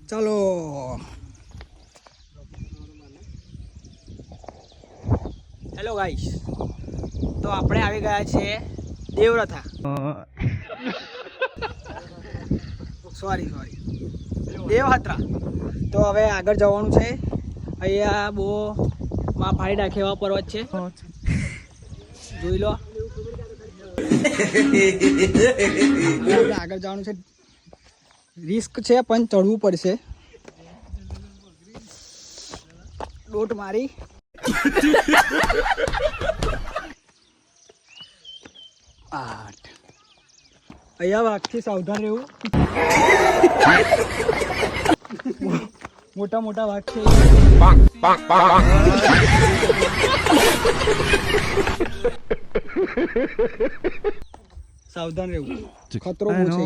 ચાલો hello guys, તો આપણે આવી ગયા છે દેવરથા. સોરી દેવયાત્રા. તો હવે આગળ જવાનું છે. અહીંયા બહુ માં ફાડી નાખે એવા પર્વત છે, જોઈ લો. આગળ જવાનું છે, રિસ્ક છે પણ ચડવું પડશે. ડોટ મારી અહીંયા વાઘથી સાવધાન રહેવું. મોટા મોટા વાઘ છે. સાવધાન રહેવું, ખતરો બહુ છે.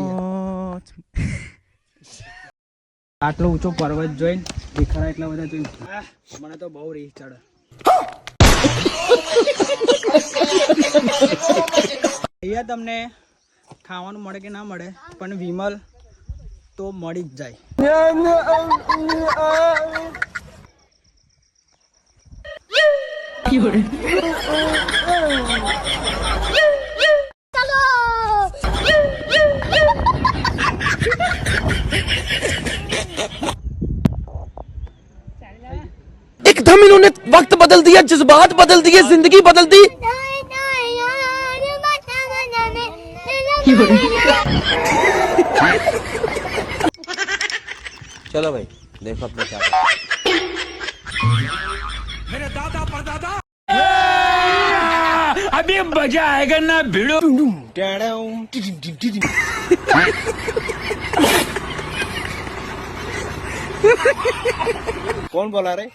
આટલો ઊંચો પર્વત જોઈને દેખાડા એટલા બધા જોઈને મને તો બહુ રીહ ચડે. અહીંયા તમને ખાવાનું મળે કે ના મળે, પણ વિમલ તો મળી જ જાય. एकदम इन्होंने वक्त बदल दिया, जज्बात बदल दिए, जिंदगी बदल दी. चलो भाई देखो अपने क्या मेरे दादा परदादा अभी मजा आएगा ना भिड़ो. कौन बोला रे?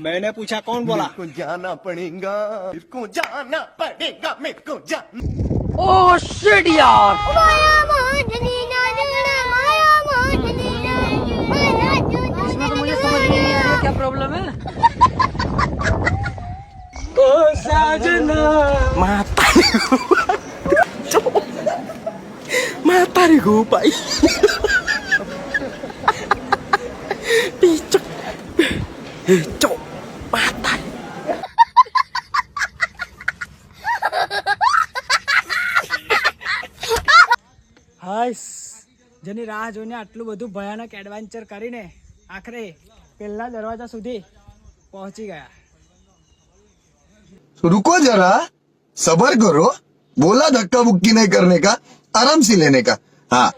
मैंने पूछा कौन बोला? को जाना पड़ेगा, मेरे को जाना पड़ेगा, मेरे को जाना. ओह शिट यार. इसमें तो मुझे समझ नहीं आ रहा क्या प्रॉब्लम है. ओ साजना mata nih gue pak. Picok cok mata. હાઈસ, જેની રાહ જોઈને આટલું બધું ભયાનક એડવેન્ચર કરીને આખરે પહેલા દરવાજા સુધી પહોંચી ગયા. रुको जरा, सबर करो. बोला धक्का मुक्की नहीं करने का, आराम से लेने का. हाँ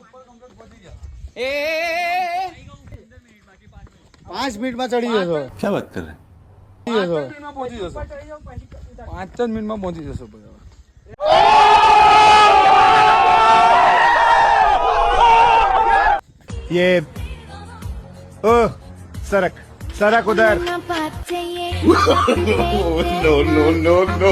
5 મિનિટમાં ચડી જશો. क्या बात कर रहे हैं? 5 જ મિનિટમાં પહોંચી જશો. ये ओ सरक सरक उधर. No no no no.